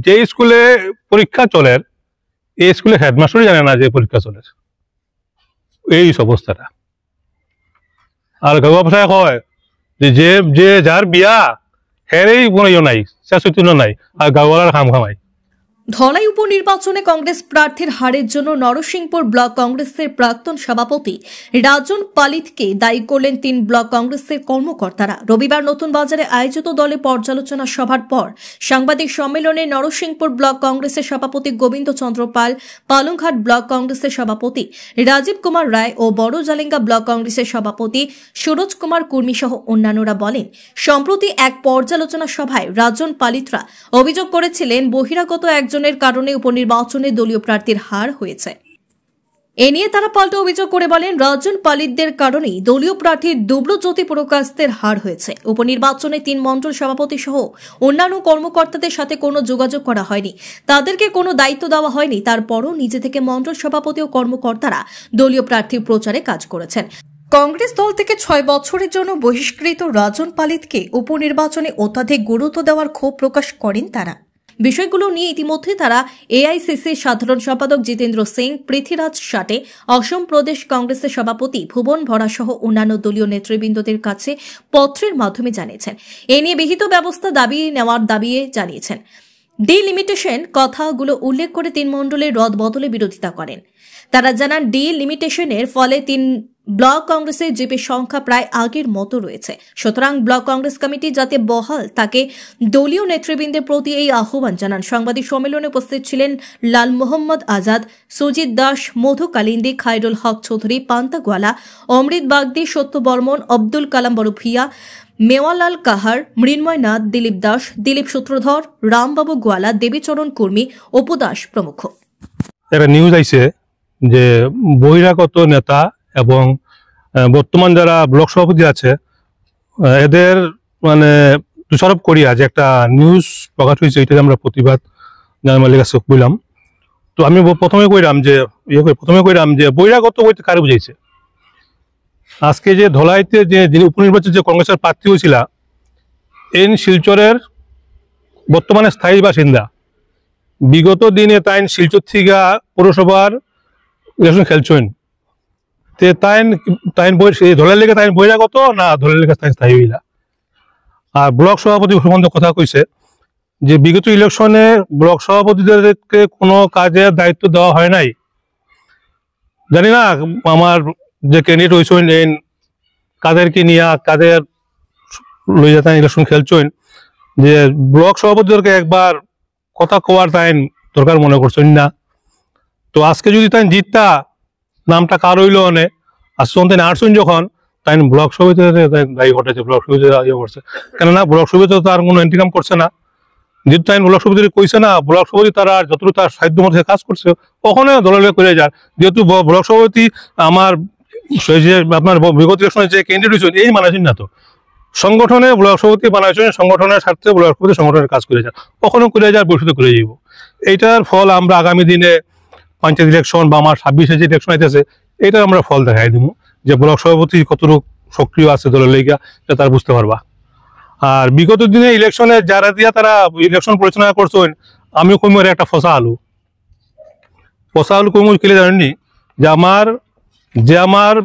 যে স্কুলে পরীক্ষা চলে এই স্কুলে হেডমাস্টারই জানে না যে পরীক্ষা চলে, এই অবস্থাটা। আর গাঁও ভাষায় কয় যে যে যার বিয়া হেরেই কোনো ইয়ে নাই, চৈতন্য নাই, আর গাঁওয়ালার খাম খামাই। ধলাই উপনির্বাচনে কংগ্রেস প্রার্থীর হারের জন্য নরসিংপুর ব্লক কংগ্রেসের প্রাক্তন সভাপতি রাজন পালিতকে দায়ী করলেন 3 ব্লক কংগ্রেসের কর্মকর্তারা। রবিবার নতুন বাজারে আয়োজিত দলে পর্যালোচনা সভার পর সাংবাদিক সম্মেলনে নরসিংপুর ব্লক কংগ্রেসের সভাপতি গোবিন্দ চন্দ্র পাল, পালংঘাট ব্লক কংগ্রেসের সভাপতি রাজীব কুমার রায় ও বড় জালেঙ্গা ব্লক কংগ্রেসের সভাপতি সুরজ কুমার কুর্মী সহ অন্যান্যরা বলেন, সম্প্রতি এক পর্যালোচনা সভায় রাজন পালিতরা অভিযোগ করেছিলেন বহিরাগত একজনের কারণে উপনির্বাচনে দলীয় প্রার্থীর হার হয়েছে। এ নিয়ে তারা পাল্টা অভিযোগ করে বলেন, রাজন পালিতদের কারণেই দলীয় প্রার্থী দুব্রজ্যোতি প্রকাশদের হার হয়েছে। উপনির্বাচনে 3 মণ্ডল সভাপতি সহ অন্যান্য কর্মকর্তাদের সাথে কোনো যোগাযোগ করা হয়নি, তাদেরকে কোনো দায়িত্ব দেওয়া হয়নি। তারপরও নিজে থেকে মণ্ডল সভাপতি ও কর্মকর্তারা দলীয় প্রার্থীর প্রচারে কাজ করেছেন। কংগ্রেস দল থেকে 6 বছরের জন্য বহিষ্কৃত রাজন পালিতকে উপনির্বাচনে অত্যাধিক গুরুত্ব দেওয়ার ক্ষোভ প্রকাশ করেন তারা। বিষয়গুলো নিয়ে ইতিমধ্যে তারা এআইসিসির সাধারণ সম্পাদক জিতেন্দ্র সিং, পৃথ্বীরাজ সাটে, অসম প্রদেশ কংগ্রেসের সভাপতি ভুবন ভরা সহ অন্যান্য দলীয় নেতৃবৃন্দদের কাছে পত্রের মাধ্যমে জানিয়েছেন। এ নিয়ে বিহিত ব্যবস্থা দাবি নেওয়ার দাবি জানিয়েছেন। ডিলিমিটেশন কথাগুলো উল্লেখ করে 3 মণ্ডলের রদ বদলে বিরোধিতা করেন। তারা জানান, ডিলিমিটেশনের ফলে 3 ব্লক কংগ্রেসের জিপির সংখ্যা প্রায় আগের মতো রয়েছে। সুতরাং ব্লক কংগ্রেস কমিটি যাতে বহাল তাকে দলীয় নেতৃবৃন্দের প্রতি এই আহ্বান জানান। সাংবাদিক সম্মেলনে উপস্থিত ছিলেন লাল মোহাম্মদ আজাদ, সুজিত দাস, মধু কালিন্দি, খায়রুল হক চৌধুরী, পান্তা গোয়ালা, অমৃত বাগদি, সত্য বর্মন, আব্দুল কালাম বড়ভিয়া, মেওয়ালাল কাহার, মৃন্ময় নাথ, দিলীপ দাস, দিলীপ সূত্রধর, রামবাবু গোয়ালা, দেবীচরণ কুর্মী, অপু দাস প্রমুখ। একটা নিউজ আইছে যে বহিরাগত নেতা এবং বর্তমান যারা ব্লক সভাপতি আছে এদের মানে দোষারোপ করিয়া যে একটা নিউজ প্রকাশ হয়েছে, এটা আমরা প্রতিবাদ জানার কাছে বললাম। তো আমি প্রথমে কইলাম যে বহিরাগত বইতে কারে বুঝাইছে। আজকে যে ধলাইতে যে যিনি উপনির্বাচিত যে কংগ্রেসের প্রার্থী হয়েছিল এন শিলচরের বর্তমানে স্থায়ী বাসিন্দা, বিগত দিনে তাইন শিলচর থেকে পৌরসভার ইলেকশন খেলছেন। ধরের লেগে তাই বহিরাগত না ধরের লেগে তাই স্থায়ী হইলা। আর ব্লক সভাপতি সম্বন্ধে কথা কইছে যে বিগত ইলেকশনে ব্লক সভাপতিদেরকে কোনো কাজের দায়িত্ব দেওয়া হয় নাই। জানি না আমার যে ক্যান্ডিডেট হয়েছেন কাদেরকে নিয়ে কাদের লইয়া তাই ইলেকশন খেলছেন, যে ব্লক সভাপতিদেরকে একবার কথা কোয়ার তাই দরকার মনে করছেন না। তো আজকে যদি তাই জিততা নামটা কার হইল অনেক আসতে আটজন যখন তাই ব্লক সভাপতি দায়ী ঘটেছে, ব্লক সভাপতি ইয়ে করছে। কেননা ব্লক সভাপতি তার কোনো ইন্টিকাম করছে না, যেহেতু তাই ব্লক সভাপতি কইছে না, ব্লক সভাপতি তারা যতটুকু তার সাধ্য মধ্যে কাজ করছে ওখানে দলের করে যার। যেহেতু ব্লক সভাপতি আমার যে আপনার বিগত ইলেকশনে যে ক্যান্ডিডেট হয়েছেন এই মানাছেন না, তো সংগঠনে ব্লক সভাপতি বানাইছেন, সংগঠনের স্বার্থে ব্লক সভাপতি সংগঠনের কাজ করে যান, কখনো করে যার বৈঠকে করে যাইব। এইটার ফল আমরা আগামী দিনে পঞ্চায়েত ইলেকশন বা আমার 26-এ যে ইলেকশন আইতেছে এটার আমরা ফল দেখাই দিব, যে ব্লক সভাপতি কতটুকু সক্রিয় আছে দলের লেগা এটা তারা বুঝতে পারবা। আর বিগত দিনে ইলেকশনে যারা দিয়া তারা ইলেকশন পরিচালনা করছেন, আমিও কইমর একটা ফসা আলু কইমর কেলে জানেননি, যে আমার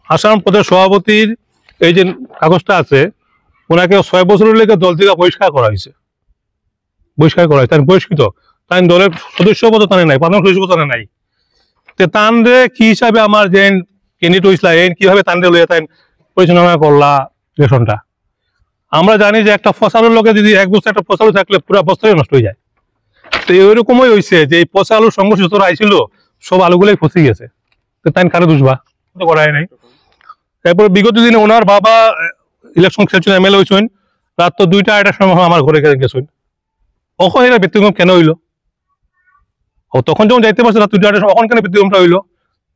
আসাম প্রদেশ সভাপতির এই যে কাগজটা আছে ওনাকে 6 বছরের লেগে দল থেকে বহিষ্কার করা হয়েছে। তাই বহিষ্কৃত, তাই দলের সদস্য পদ টানে নাই, প্রধান সদস্য টানে নাই। তানরে কি হিসাবে আমার যে ক্যান্ডিডেট হয়েছিল কিভাবে তানরে লইয়া তাই পরিচালনা করলা ইলেকশনটা। আমরা জানি যে একটা ফসলের লোকে যদি 1 বছর একটা ফসল থাকলে পুরো বস্তায় নষ্ট হয়ে যায়। তো ওইরকমই হয়েছে যে এই পচা আলুর সংঘর্ষ যতটা আইছিল সব আলুগুলাই ফসে গেছে। তো তাই কারে দুষবা, তো করাই নাই। তারপরে বিগত দিনে ওনার বাবা ইলেকশন খেলছেন, এমএলএ হয়েছেন, রাত তো 2টা-2টার সময় আমার ঘরে গেছেন। কখন এটা ব্যতিক্রম কেন হইলো? ও তখন যখন যাইতে পারছে রাত 2টা-2টার সময়, কখন কেন ব্যতিক্রমটা হইলো?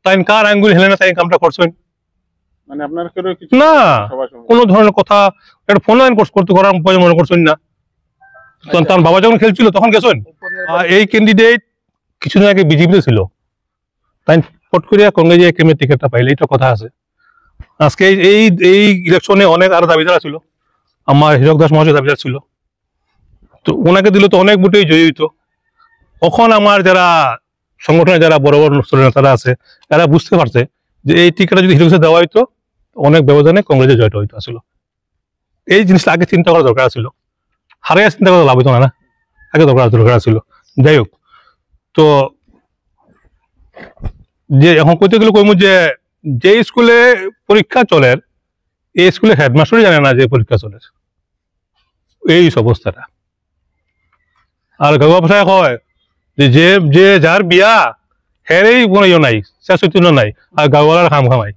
তাই কার আঙ্গুল হেলে না তাই কামটা করছেন না, কোন ধরনের কথা একটা ফোন লাইন করতে করার মনে করছেন না। তার বাবা যখন খেলছিল তখন গেছেন। এই ক্যান্ডিডেট কিছুদিন আগে বিজেপিতে ছিল, তাই পট করিয়া কংগ্রেস একেবারে টিকিটটা পাইলে, এটা কথা আছে। আজকে এই ইলেকশনে অনেক আরো দাবিদার ছিল, আমার হীরক দাস মহাশয় দাবিদার ছিল, তো ওনাকে দিলে তো অনেক ভোটেই জয়ী হইতো। তখন আমার যারা সংগঠনের যারা বড় বড় নেতারা আছে তারা বুঝতে পারছে যে এই টিকিটটা যদি হিরোসে দেওয়া হইতো অনেক ব্যবধানে কংগ্রেসে জয়টা হইতো আসলে। এই জিনিসটা আগে চিন্তা করা দরকার ছিল, হারিয়ে চিন্তা করা লাভ হইতো না, আগে দরকার ছিল। যাই হোক, তো যে এখন কইতে গেলে কইমু যে স্কুলে পরীক্ষা চলে এই স্কুলে হেডমাস্টারই জানে না যে পরীক্ষা চলে, এই অবস্থাটা। আর গাঁও ভাষায় কয় যে যে যার বিয়া হেরেই কোনো ইয়ে নাই, চৈতন্য নাই, আর গাঁওয়ালার খাম খামাই।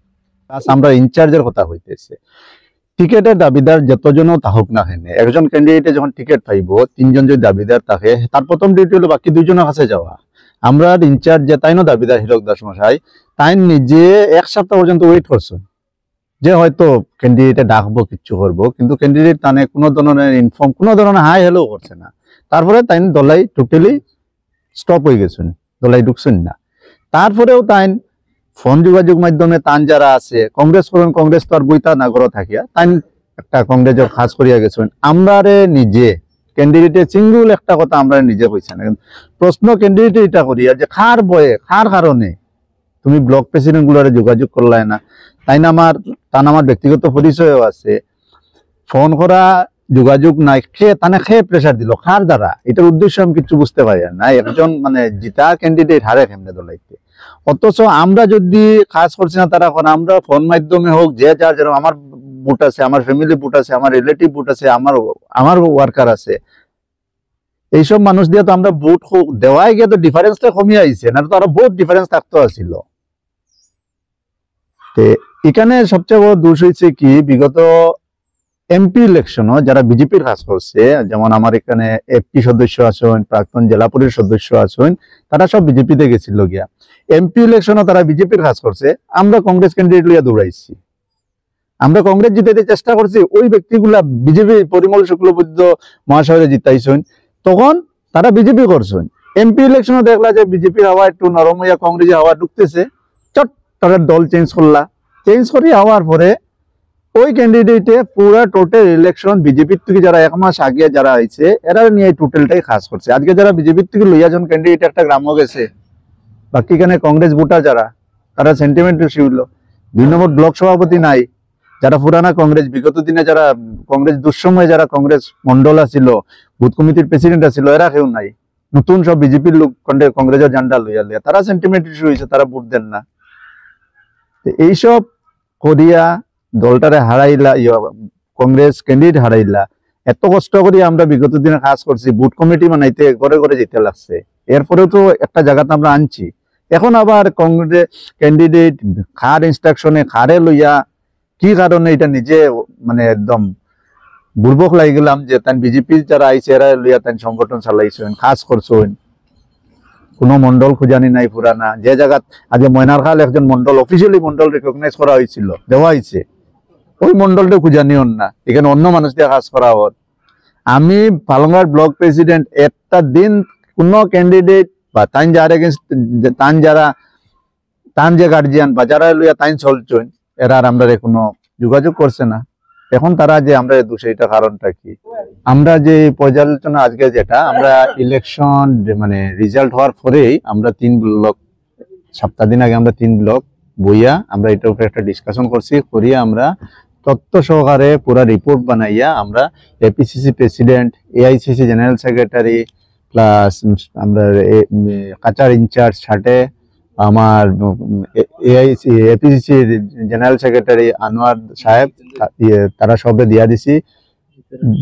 আমরা ইনচার্জের কথা হইতেছে, টিকেটের দাবিদার যতজন থাকুক না কেন, একজন ক্যান্ডিডেটে যখন টিকেট পাইব, তিনজন যদি দাবিদার থাকে, তার প্রথম ডিউটি হলো বাকি দুজনের কাছে যাওয়া। আমরা ইনচার্জ যে তাইনও দাবিদার হীরক দাস মশাই, তাই নিজে এক সপ্তাহ পর্যন্ত ওয়েট করছেন যে হয়তো ক্যান্ডিডেটে ডাকবো, কিচ্ছু করবো, কিন্তু ক্যান্ডিডেট তানে কোনো ধরনের ইনফর্ম, কোনো ধরনের হাই হ্যালো করছে না। তারপরে তাই দলাই টোটালি স্টপ হয়ে গেছেন, দলাই ঢুকছেন না। তারপরেও তাই ফোন যোগাযোগ মাধ্যমে তান যারা আছে কংগ্রেস করেন, কংগ্রেস তো আর বইতা নাগর থাকিয়া তাই একটা কংগ্রেসের খাস করিয়া গেছেন। আমরা নিজে ক্যান্ডিডেটের সিঙ্গুল একটা কথা আমরা নিজে কইছেন, প্রশ্ন ক্যান্ডিডেট এটা করিয়া যে খার বয়ে খার কারণে তুমি ব্লক প্রেসিডেন্ট গুলারে যোগাযোগ করলাই না। তাই না আমার ব্যক্তিগত পরিচয়ও আছে, ফোন করা যোগাযোগ নাই, খেয়ে প্রেসার দিল খার দ্বারা, এটার উদ্দেশ্য আমি কিছু বুঝতে পারি না। একজন মানে জিতা ক্যান্ডিডেট হারে কেমনে দলাইতে, অথচ আমরা যদি কাজ করছি না তারা এখন আমরা ফোন মাধ্যমে হোক, যে যার যেরকম আমার বুট আছে, আমার ফ্যামিলি বুট আছে, আমার রিলেটিভ বুট আছে, আমার ওয়ার্কার আছে, এইসব মানুষ দিয়ে তো আমরা বুট দেওয়াই গিয়ে তো ডিফারেন্সটা কমিয়ে আইছে, না তো আরো বহুত ডিফারেন্স থাকতো আসছিল। এখানে সবচেয়ে বড় দোষ হয়েছে কি, বিগত এমপি ইলেকশনও যারা বিজেপির কাজ করছে, যেমন আমার এখানে এফপি সদস্য আছেন, প্রাক্তন জেলা পরিষদ সদস্য আছেন, তারা সব বিজেপিতে গেছিল গিয়া। এমপি ইলেকশনও তারা বিজেপির কাজ করছে, আমরা কংগ্রেস ক্যান্ডিডেট লইয়া দৌড়াইছি, আমরা কংগ্রেস জিতাইতে চেষ্টা করছি। ওই ব্যক্তিগুলা বিজেপি পরিমল শুক্লবৈদ্য মহাশয়রে জিতাইছেন, তখন তারা বিজেপি করছেন। এমপি ইলেকশনও দেখলা যে বিজেপির হাওয়া একটু নরম হইয়া কংগ্রেসের হাওয়া ঢুকতেছে, চট তাদের দল চেঞ্জ করলা, চেঞ্জ করি হওয়ার পরে ওই ক্যান্ডিডেটে পুরা টোটাল ইলেকশন বিজেপির থেকে যারা এক মাস আগে যারা হয়েছে এরা নিয়ে টোটালটাই খাস করছে। আজকে যারা বিজেপির থেকে লইয়া জন ক্যান্ডিডেট একটা গ্রামও গেছে, বাকি এখানে কংগ্রেস ভোটার যারা তারা সেন্টিমেন্ট বেশি হইলো। 2 নম্বর ব্লক সভাপতি নাই, যারা পুরানা কংগ্রেস বিগত দিনে যারা কংগ্রেস দুঃসময়ে যারা কংগ্রেস মন্ডল আছিল, বুথ কমিটির প্রেসিডেন্ট আছিল, এরা কেউ নাই। নতুন সব বিজেপির লোক কংগ্রেসের জান্ডা লইয়া লইয়া তারা সেন্টিমেন্ট ইস্যু হয়েছে, তারা ভোট দেন না। এইসব করিয়া দলটারে হারাইলা, কংগ্রেস ক্যান্ডিডেট হারাইলা। এত কষ্ট করি আমরা বিগত দিনে কাজ করছি, বুথ কমিটি বানাইতে ঘরে ঘরে যেতে লাগছে, এরপরেও তো একটা জায়গাতে আমরা আনছি। এখন আবার কংগ্রেস ক্যান্ডিডেট খার ইনস্ট্রাকশনে খারে লইয়া কি কারণে এটা নিজে মানে একদম বুর্বক লাগি গেলাম যে তাই বিজেপি যারা আইছে এরা লইয়া তাই সংগঠন চালাইছেন, কাজ করছেন, কোনো মন্ডল খুঁজানি নাই পুরানা। যে জায়গা আগে ময়নারখাল একজন মন্ডল অফিসিয়ালি মন্ডল রেকগনাইজ করা হয়েছিল, দেওয়া হয়েছে, ওই মন্ডলটা খুঁজানিও না, এখানে অন্য মানুষ দিয়ে কাজ করা হত। আমি পালংঘাট ব্লক প্রেসিডেন্ট, একটা দিন কোনো ক্যান্ডিডেট বা তাই যারা তান যে গার্জিয়ান বা যারা লইয়া তাই চলছেন এরা আর আমরা কোনো যোগাযোগ করছে না। এখন তারা যে আমরা দোষে, এটা কারণটা কি? আমরা যে পর্যালোচনা আজকে যেটা আমরা ইলেকশন মানে রেজাল্ট হওয়ার পরেই আমরা 3 ব্লক, সপ্তাহ দিন আগে আমরা 3 ব্লক বইয়া আমরা এটার উপরে একটা ডিসকাশন করছি, করিয়া আমরা তথ্য সহকারে পুরা রিপোর্ট বানাইয়া আমরা APCC president, AICC general secretary plus আমরা কাচার ইনচার্জ ছাটে, আমার এপিসিসি জেনারেল সেক্রেটারি আনোয়ার সাহেব, তারা সবে দিয়া দিছি,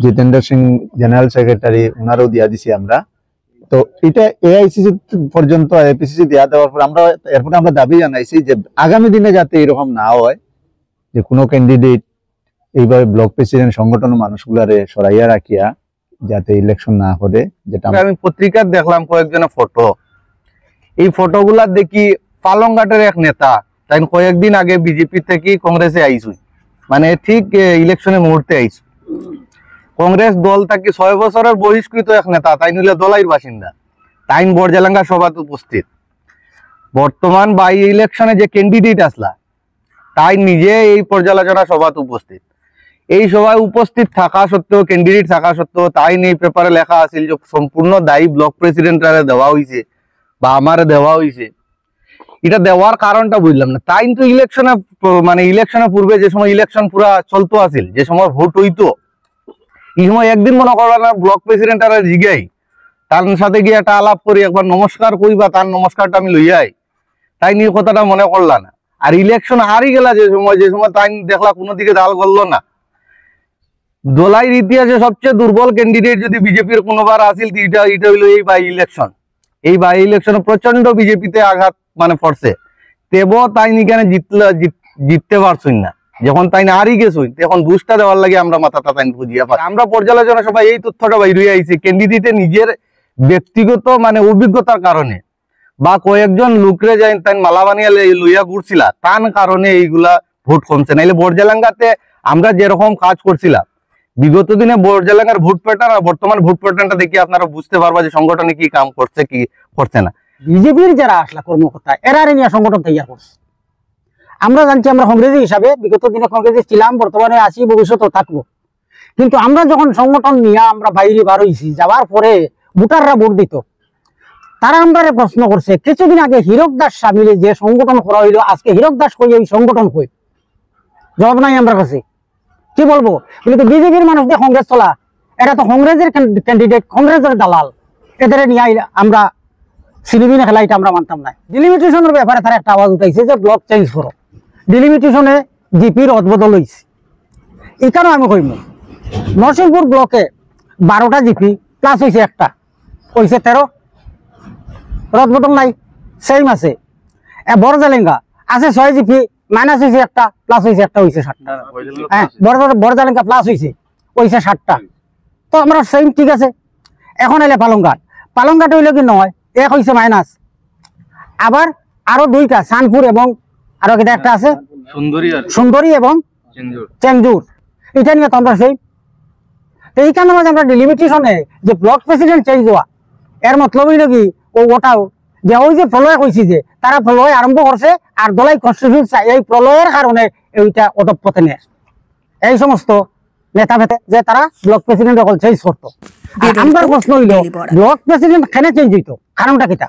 জিতেন্দ্র সিং জেনারেল সেক্রেটারি ওনারও দিয়া দিছি আমরা। তো এটা এআইসিসি পর্যন্ত এপিসিসি দেওয়া দেওয়ার পর আমরা এরপরে আমরা দাবি জানাইছি যে আগামী দিনে যাতে এরকম না হয়, যে কোনো ক্যান্ডিডেট এইভাবে ব্লক প্রেসিডেন্ট সংগঠন মানুষগুলারে সরাইয়া রাখিয়া যাতে ইলেকশন না করে। যেটা আমি পত্রিকার দেখলাম কয়েকজনের ফটো, এই ফটোগুলা দেখি পালংঘাটের এক নেতা তাই কয়েকদিন আগে বিজেপি থেকে কংগ্রেসে আইসু, মানে ঠিক ইলেকশনের মুহূর্তে আইসু। কংগ্রেস দল থেকে 6 বছরের বহিষ্কৃত এক নেতা, তাই নিলে দলাইর বাসিন্দা, তাইন বরজালাঙ্গা সভাত উপস্থিত। বর্তমান বাই ইলেকশনে যে ক্যান্ডিডেট আসলা তাই নিজে এই পর্যালোচনা সভাত উপস্থিত। এই সভায় উপস্থিত থাকা সত্ত্বেও, ক্যান্ডিডেট থাকা সত্ত্বেও তাই নেই পেপারে লেখা আছিল যে সম্পূর্ণ দায়ী ব্লক প্রেসিডেন্টারে দেওয়া হয়েছে বা আমারে দেওয়া হয়েছে। এটা দেওয়ার কারণটা বুঝলাম না। তাই তো ইলেকশনের পূর্বে যে সময় ইলেকশন পুরা চলতো আছিল, যে সময় ভোট হইতো, এই সময় একদিন মনে করবা না ব্লক প্রেসিডেন্টারে জিগাই, তার সাথে গিয়ে একটা আলাপ করি, একবার নমস্কার করি বা তার নমস্কারটা আমি লইয়াই, তাই নিয়ে কথাটা মনে করলা না। আর ইলেকশন হারি গেলা যে সময় তাই দেখলা কোনো দিকে দাল করলো না। দোলাইয়ের ইতিহাসে সবচেয়ে দুর্বল ক্যান্ডিডেট যদি বিজেপির কোনোবার আসিল, এটা হইলো এই বাই ইলেকশন। এই বাই ইলেকশনে প্রচন্ড বিজেপিতে আঘাত পড়ছে, তেব তাই নিখানে জিততে পারছই না। যখন তাই না হারি গেছই, তখন বুঝটা দেওয়ার লাগে আমরা মাথাটা তাই বুঝিয়া পাই। আমরা পর্যালোচনা সবাই এই তথ্যটা বাইরে আইছে, ক্যান্ডিডেটে নিজের ব্যক্তিগত অভিজ্ঞতার কারণে বা কয়েকজন লোকরে যাই তাই মালা বানিয়ে লইয়া ঘুরছিলা, তার কারণে এইগুলা ভোট কমছে। নাইলে বর্জালাঙ্গাতে আমরা যেরকম কাজ করছিলাম বিগত দিনে, বর্জালাঙ্গার ভোট প্যাটার্ন আর বর্তমান ভোট প্যাটার্নটা দেখি আপনারা বুঝতে পারবা যে সংগঠনে কি কাম করছে কি করছে না। বিজেপির যারা আসলা কর্মকর্তা এরা নিয়ে সংগঠন তৈরি করছে। আমরা জানছি আমরা কংগ্রেসী হিসাবে বিগত দিনে কংগ্রেসে ছিলাম, বর্তমানে আছি, ভবিষ্যতেও থাকবো। কিন্তু আমরা যখন সংগঠন নিয়ে আমরা বাইরে বার হয়েছি, যাওয়ার পরে ভোটাররা ভোট দিত, তারা আমরা প্রশ্ন করছে কিছুদিন আগে হীরক দাস সামিলে যে সংগঠন করা হইলো, আজকে হীরক দাস কই এই সংগঠন কই? জবাব নাই আমরা কাছে। কি বলবো? কিন্তু বিজেপির মানুষ দিয়ে কংগ্রেস চলা, এটা তো কংগ্রেসের ক্যান্ডিডেট, কংগ্রেসের দালাল, এদের নিয়ে আমরা সিনেমিনে খেলা, এটা আমরা মানতাম না। ডিলিমিটেশনের ব্যাপারে তারা একটা আওয়াজ উঠাইছে যে ব্লক চেঞ্জ করো। ডিলিমিটেশনে জিপির অদবদল হয়েছে। এখানেও আমি কইম নরসিংপুর ব্লকে 12টা জিপি প্লাস হয়েছে, একটা হয়েছে 13, রদবদল নাই, সেম আছে। বড়জালেঙ্গা আছে 6 জিপি, মাইনাস হয়েছে একটা, প্লাস হয়েছে একটা, হয়েছে 7টা। হ্যাঁ, বড়জালেঙ্গা প্লাস হয়েছে 7টা। তো আমরা সেম, ঠিক আছে। এখন এলে পালংঘাট হইলে কি নয়, 1 হয়েছে মাইনাস। আবার আরো 2টা সানপুর এবং আরো কিটা একটা আছে সুন্দরী এবং চেঞ্জুর, এটা নিয়ে তো আমরা সেই। তো এইখানে মাঝে আমরা ডিলিমিটেশনে যে ব্লক প্রেসিডেন্ট চেঞ্জ হওয়া, এর মতলব হইল কি ওটাও যে ওই যে প্রলয় কইছি যে তারা প্রলয় আরম্ভ করছে, আর দলাই কনস্টিটিউশন এই প্রলয়ের কারণে এইটা অধঃপতনে নেয় এই সমস্ত নেতা ভেতে যে তারা ব্লক প্রেসিডেন্ট চেঞ্জ করতো। আর আমার প্রশ্ন হইল ব্লক প্রেসিডেন্ট কেন চেঞ্জ হইতো, কারণটা কিটা?